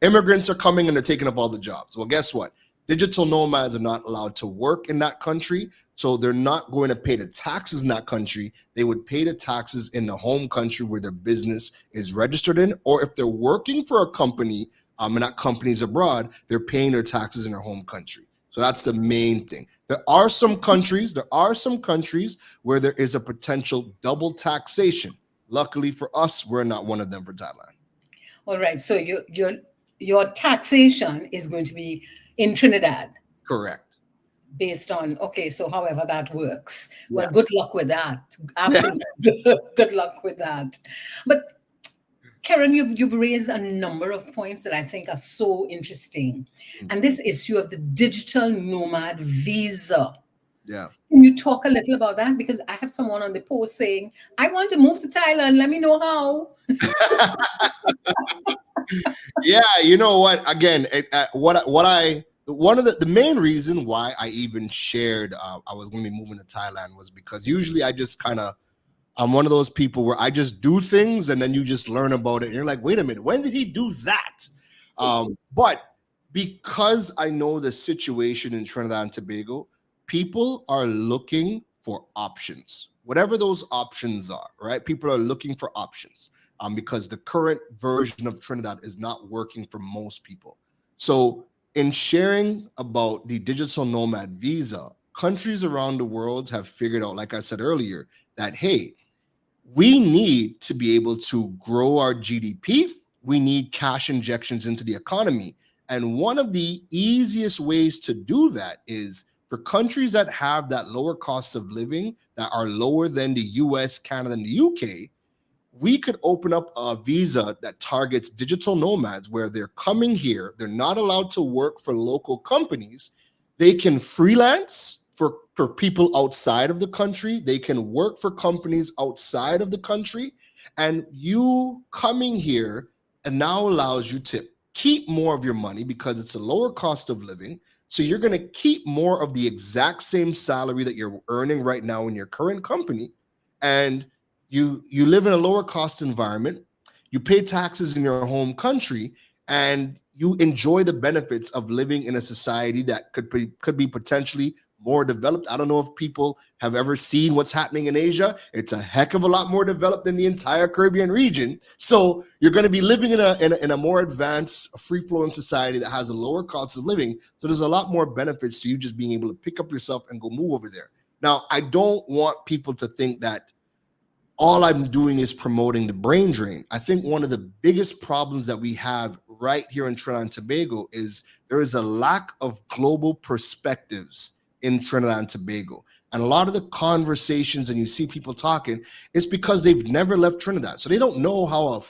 immigrants are coming and they're taking up all the jobs. Well, guess what? Digital nomads are not allowed to work in that country, so they're not going to pay the taxes in that country. They would pay the taxes in the home country where their business is registered in, or if they're working for a company and that company's abroad, they're paying their taxes in their home country. So that's the main thing. There are some countries where there is a potential double taxation. Luckily for us, we're not one of them for Thailand. All right. So your taxation is going to be in Trinidad Correct. based on, okay, so however that works. Well, Yeah. good luck with that. Absolutely. Good luck with that. But Karen, you've raised a number of points that I think are so interesting. And this issue of the digital nomad visa. Yeah. Can you talk a little about that? Because I have someone on the post saying, I want to move to Thailand. Let me know how. Yeah, you know what? Again, one of the main reason why I even shared I was going to be moving to Thailand was because usually I just kind of I'm one of those people where I just do things and then you just learn about it and you're like, wait a minute, when did he do that? But because I know the situation in Trinidad and Tobago, people are looking for options, whatever those options are, right? People are looking for options because the current version of Trinidad is not working for most people. So, in sharing about the digital nomad visa, countries around the world have figured out, like I said earlier, that hey, we need to be able to grow our GDP. We need cash injections into the economy. And one of the easiest ways to do that is for countries that have that lower cost of living that are lower than the US, Canada, and the UK, we could open up a visa that targets digital nomads where they're coming here, they're not allowed to work for local companies. They can freelance for people outside of the country, they can work for companies outside of the country, and you coming here and now allows you to keep more of your money because it's a lower cost of living. So you're going to keep more of the exact same salary that you're earning right now in your current company, and you live in a lower cost environment, you pay taxes in your home country, and you enjoy the benefits of living in a society that could be potentially more developed. I don't know if people have ever seen what's happening in Asia. It's a heck of a lot more developed than the entire Caribbean region. So you're going to be living in a more advanced, free-flowing society that has a lower cost of living. So there's a lot more benefits to you just being able to pick up yourself and go move over there. Now, I don't want people to think that all I'm doing is promoting the brain drain. I think one of the biggest problems that we have right here in Trinidad and Tobago is there is a lack of global perspectives in Trinidad and Tobago. And a lot of the conversations and you see people talking, it's because they've never left Trinidad. So they don't know how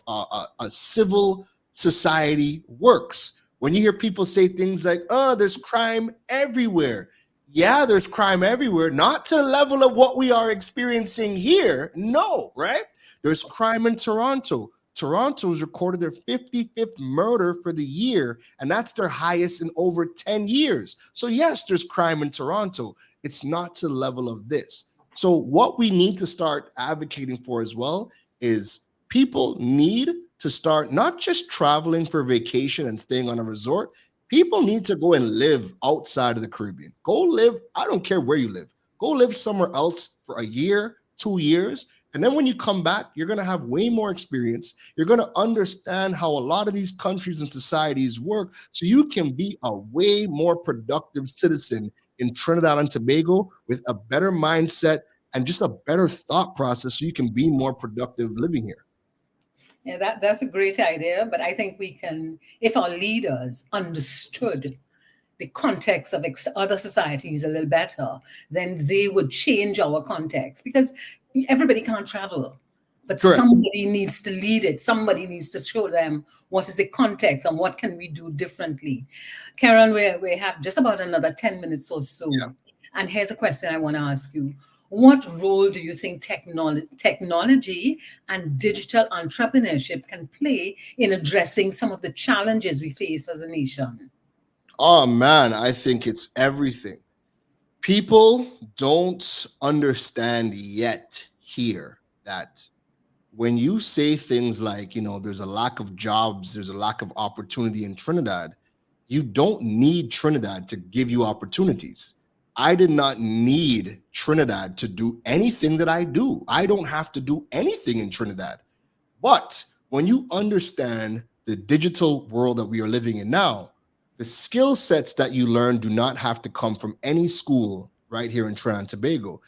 a civil society works. When you hear people say things like, oh, there's crime everywhere. Yeah, there's crime everywhere, not to the level of what we are experiencing here. No, right? There's crime in Toronto. Toronto's recorded their 55th murder for the year, and that's their highest in over 10 years. So yes, there's crime in Toronto. It's not to the level of this. So what we need to start advocating for as well is people need to start not just traveling for vacation and staying on a resort. People need to go and live outside of the Caribbean. Go live, I don't care where you live. Go live somewhere else for a year, 2 years. And then when you come back, you're going to have way more experience. You're going to understand how a lot of these countries and societies work so you can be a way more productive citizen in Trinidad and Tobago with a better mindset and just a better thought process so you can be more productive living here. Yeah, that's a great idea. But I think we can, if our leaders understood the context of other societies a little better, then they would change our context because everybody can't travel. but Correct. somebody needs to lead it. Somebody needs to show them what is the context and what can we do differently. Karen, we have just about another 10 minutes or so. And here's a question I want to ask you. What role do you think technology and digital entrepreneurship can play in addressing some of the challenges we face as a nation? Oh man, I think it's everything. People don't understand yet here that when you say things like, there's a lack of jobs, there's a lack of opportunity in Trinidad, you don't need Trinidad to give you opportunities. I did not need Trinidad to do anything that I do. I don't have to do anything in Trinidad. But when you understand the digital world that we are living in now, the skill sets that you learn do not have to come from any school right here in Trinidad and Tobago.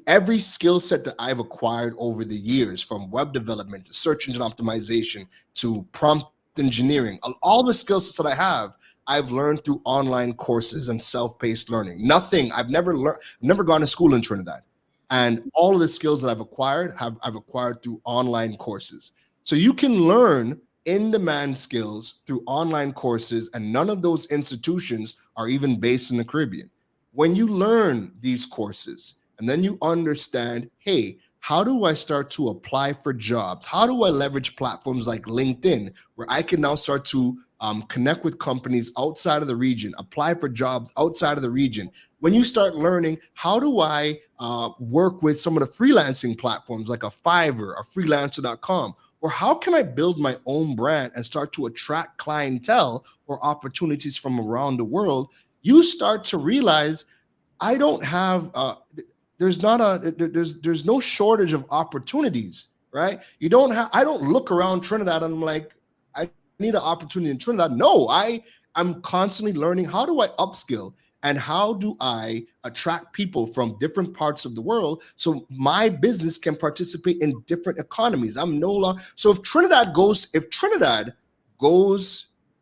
Every skill set that I've acquired over the years, from web development to search engine optimization to prompt engineering, all the skill sets that I have, I've learned through online courses and self-paced learning. Nothing, I've never gone to school in Trinidad. And all of the skills that I've acquired, I've acquired through online courses. So you can learn in-demand skills through online courses, and none of those institutions are even based in the Caribbean. When you learn these courses and then you understand, hey, how do I start to apply for jobs? How do I leverage platforms like LinkedIn, where I can now start to connect with companies outside of the region, apply for jobs outside of the region? When you start learning, how do I work with some of the freelancing platforms like a Fiverr, a freelancer.com, or how can I build my own brand and start to attract clientele or opportunities from around the world? You start to realize I don't have there's no shortage of opportunities, right? I don't look around Trinidad and I'm like, I need an opportunity in Trinidad. No, I'm constantly learning, how do I upskill and how do I attract people from different parts of the world so my business can participate in different economies. So if Trinidad goes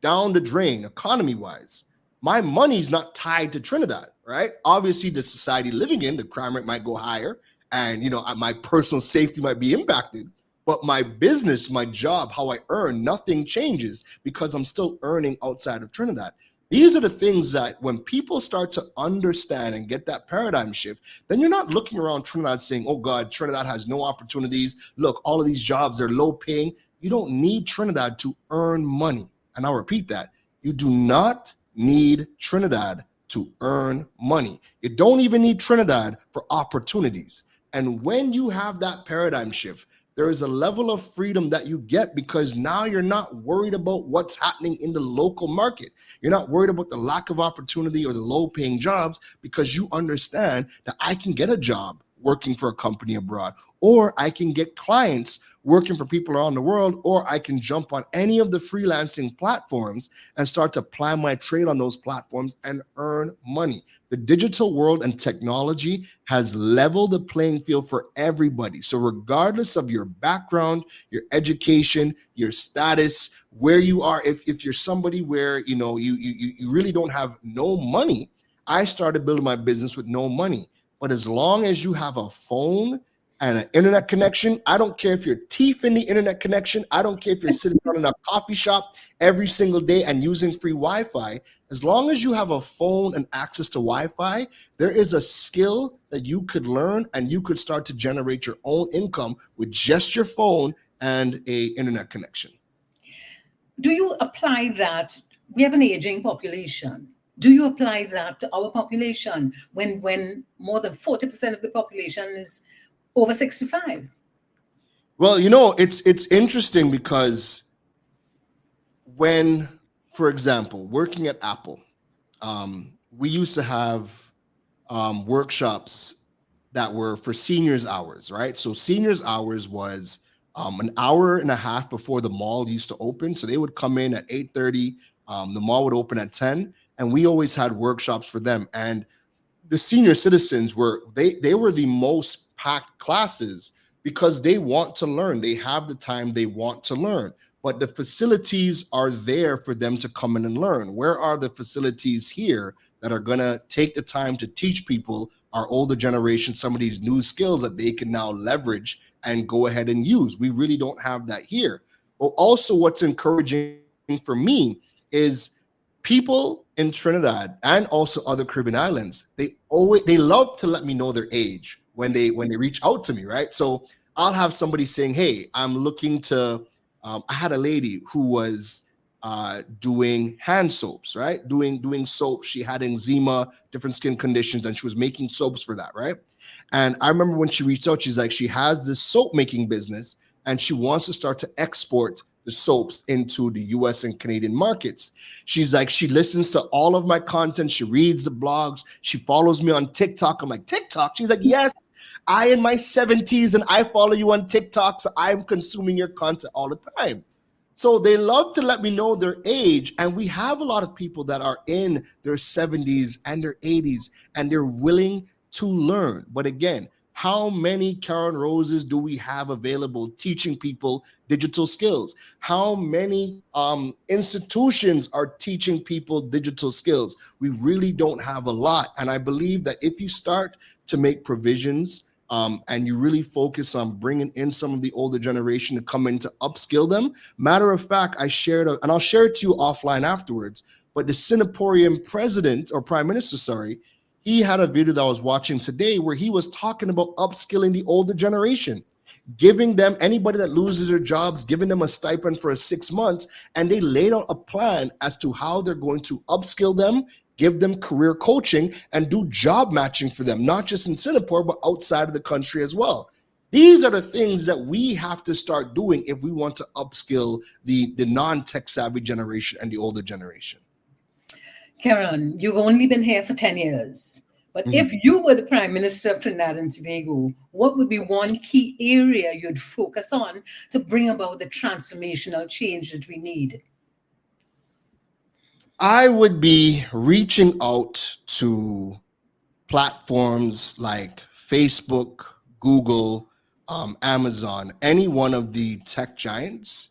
down the drain economy wise, my money's not tied to Trinidad, right? Obviously, the society living in, the crime rate might go higher, and my personal safety might be impacted. But my business, my job, how I earn, nothing changes because I'm still earning outside of Trinidad. These are the things that when people start to understand and get that paradigm shift, then you're not looking around Trinidad saying, oh God, Trinidad has no opportunities. Look, all of these jobs are low paying. You don't need Trinidad to earn money. And I'll repeat that. You do not need Trinidad to earn money. You don't even need Trinidad for opportunities. And when you have that paradigm shift, there is a level of freedom that you get because now you're not worried about what's happening in the local market. You're not worried about the lack of opportunity or the low paying jobs because you understand that I can get a job working for a company abroad, or I can get clients working for people around the world, or I can jump on any of the freelancing platforms and start to plan my trade on those platforms and earn money. The digital world and technology has leveled the playing field for everybody. So regardless of your background, your education, your status, where you are, if you're somebody where you really don't have no money, I started building my business with no money. But as long as you have a phone and an internet connection, I don't care if you're teeth in the internet connection. I don't care if you're sitting down in a coffee shop every single day and using free Wi-Fi. As long as you have a phone and access to Wi-Fi, there is a skill that you could learn and you could start to generate your own income with just your phone and a internet connection. Do you apply that? We have an aging population. Do you apply that to our population when more than 40% of the population is over 65? Well, it's interesting because when, for example, working at Apple, we used to have workshops that were for seniors hours, right? So seniors hours was an hour and a half before the mall used to open. So they would come in at 8:30. The mall would open at 10, and we always had workshops for them. And the senior citizens they were the most packed classes because they want to learn. They have the time, they want to learn. But the facilities are there for them to come in and learn. Where are the facilities here that are going to take the time to teach people, our older generation, some of these new skills that they can now leverage and go ahead and use. We really don't have that here. But also what's encouraging for me is people in Trinidad and also other Caribbean islands, they love to let me know their age when they reach out to me, right? So I'll have somebody saying, "Hey, I'm looking to." I had a lady who was doing hand soaps, right? Doing soap. She had eczema, different skin conditions, and she was making soaps for that, right? And I remember when she reached out, she's like, she has this soap making business, and she wants to start to export the soaps into the US and Canadian markets. She's like, she listens to all of my content. She reads the blogs. She follows me on TikTok. I'm like, TikTok? She's like, yes, I in my 70s and I follow you on TikTok. So I'm consuming your content all the time. So they love to let me know their age. And we have a lot of people that are in their 70s and their 80s, and they're willing to learn. But again, how many Keron Roses do we have available teaching people digital skills? How many institutions are teaching people digital skills? We really don't have a lot. And I believe that if you start to make provisions and you really focus on bringing in some of the older generation to come in to upskill them. Matter of fact, I shared, and I'll share it to you offline afterwards, but the Singaporean president or prime minister, sorry, he had a video that I was watching today where he was talking about upskilling the older generation, giving them, anybody that loses their jobs, giving them a stipend for 6 months. And they laid out a plan as to how they're going to upskill them, give them career coaching, and do job matching for them, not just in Singapore, but outside of the country as well. These are the things that we have to start doing if we want to upskill the non-tech savvy generation and the older generation. Keron, you've only been here for 10 years. But if Mhm. you were the Prime Minister of Trinidad and Tobago, what would be one key area you'd focus on to bring about the transformational change that we need? I would be reaching out to platforms like Facebook, Google, Amazon, any one of the tech giants.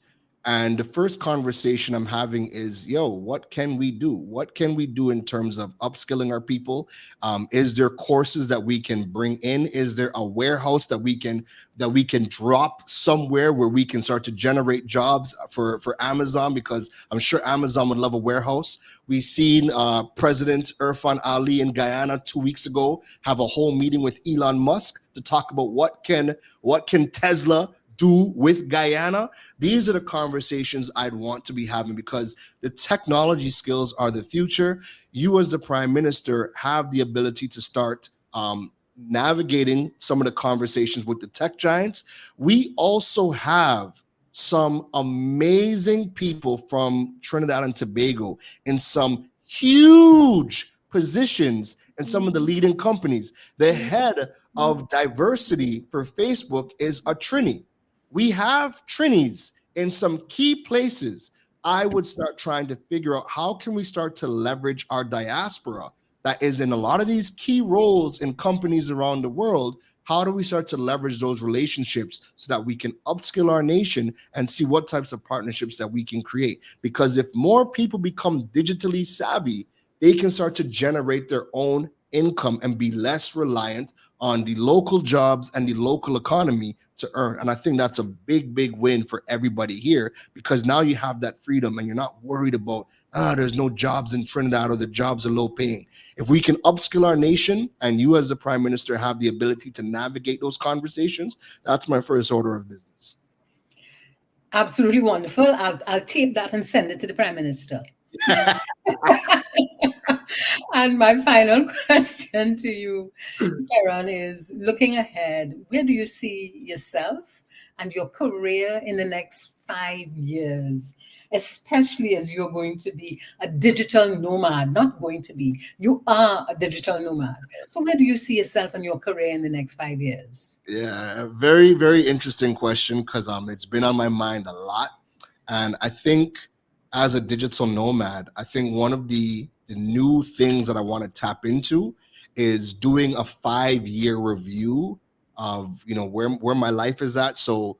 And the first conversation I'm having is, yo, what can we do? What can we do in terms of upskilling our people? Is there courses that we can bring in? Is there a warehouse that we can drop somewhere where we can start to generate jobs for Amazon? Because I'm sure Amazon would love a warehouse. We seen President Irfan Ali in Guyana 2 weeks ago have a whole meeting with Elon Musk to talk about what can Tesla do with Guyana. These are the conversations I'd want to be having, because the technology skills are the future. You as the prime minister have the ability to start navigating some of the conversations with the tech giants. We also have some amazing people from Trinidad and Tobago in some huge positions in some of the leading companies. The head of diversity for Facebook is a Trini. We have Trinis in some key places. I would start trying to figure out how can we start to leverage our diaspora that is in a lot of these key roles in companies around the world. How do we start to leverage those relationships so that we can upskill our nation and see what types of partnerships that we can create? Because if more people become digitally savvy, they can start to generate their own income and be less reliant on the local jobs and the local economy to earn. And I think that's a big, big win for everybody here, because now you have that freedom and you're not worried about, there's no jobs in Trinidad or the jobs are low paying. If we can upskill our nation and you as the prime minister have the ability to navigate those conversations, that's my first order of business. Absolutely wonderful. I'll tape that and send it to the Prime Minister. And my final question to you, Keron, is looking ahead, where do you see yourself and your career in the next 5 years? Especially as you're going to be a digital nomad, not going to be, you are a digital nomad. So, where do you see yourself and your career in the next 5 years? Yeah, a very, very interesting question, because it's been on my mind a lot. And I think as a digital nomad, I think one of the new things that I want to tap into is doing a 5-year review of where my life is at. So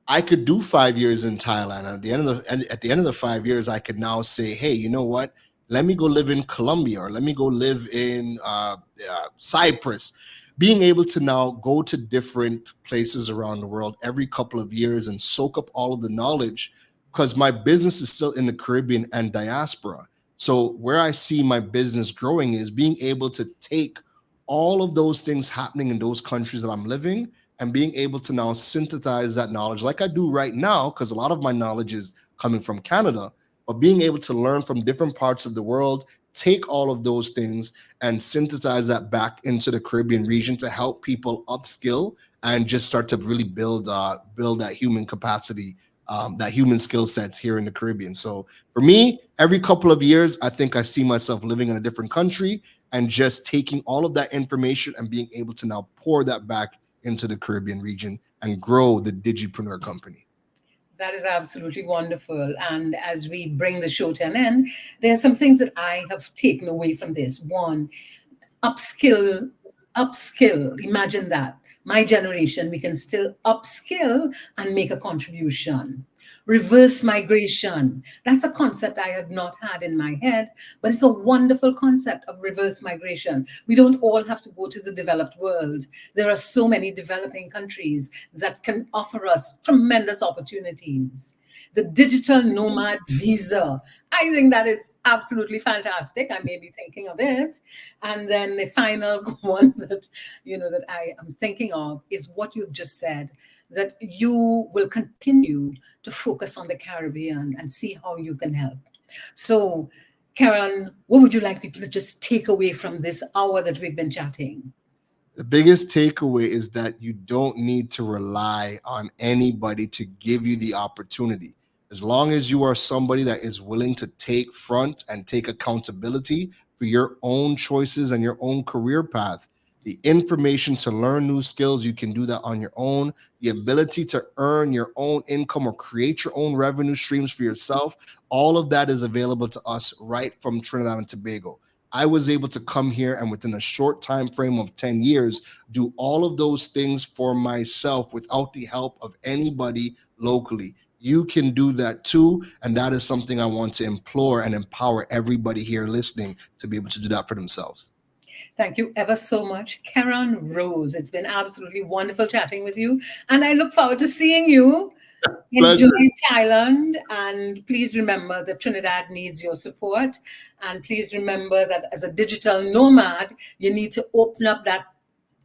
I could do 5 years in Thailand. At the end of the 5 years, I could now say, hey, you know what? Let me go live in Colombia, or let me go live in Cyprus. being able to now go to different places around the world every couple of years and soak up all of the knowledge, because my business is still in the Caribbean and diaspora. So where I see my business growing is being able to take all of those things happening in those countries that I'm living and being able to now synthesize that knowledge like I do right now, because a lot of my knowledge is coming from Canada, but being able to learn from different parts of the world, take all of those things and synthesize that back into the Caribbean region to help people upskill and just start to really build that human capacity, that human skill sets here in the Caribbean. So for me, every couple of years, I think I see myself living in a different country and just taking all of that information and being able to now pour that back into the Caribbean region and grow the Digipreneur company. That is absolutely wonderful. And as we bring the show to an end, there are some things that I have taken away from this. One, upskill, upskill. Imagine that. My generation, we can still upskill and make a contribution. Reverse migration. That's a concept I had not had in my head, but it's a wonderful concept of reverse migration. We don't all have to go to the developed world. There are so many developing countries that can offer us tremendous opportunities. The digital nomad visa. I think that is absolutely fantastic. I may be thinking of it. And then the final one that that I am thinking of is what you've just said, that you will continue to focus on the Caribbean and see how you can help. So, Karen, what would you like people to just take away from this hour that we've been chatting? The biggest takeaway is that you don't need to rely on anybody to give you the opportunity. As long as you are somebody that is willing to take front and take accountability for your own choices and your own career path, the information to learn new skills, you can do that on your own. The ability to earn your own income or create your own revenue streams for yourself, all of that is available to us right from Trinidad and Tobago. I was able to come here and within a short time frame of 10 years, do all of those things for myself without the help of anybody locally. You can do that too. And that is something I want to implore and empower everybody here listening to be able to do that for themselves. Thank you ever so much, Keron Rose. It's been absolutely wonderful chatting with you. And I look forward to seeing you. Enjoy Pleasure. Thailand, and please remember that Trinidad needs your support. And please remember that as a digital nomad, you need to open up that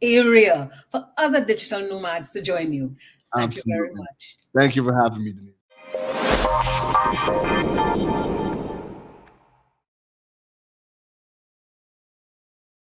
area for other digital nomads to join you. Thank you very Absolutely. much. Thank you for having me, Denise.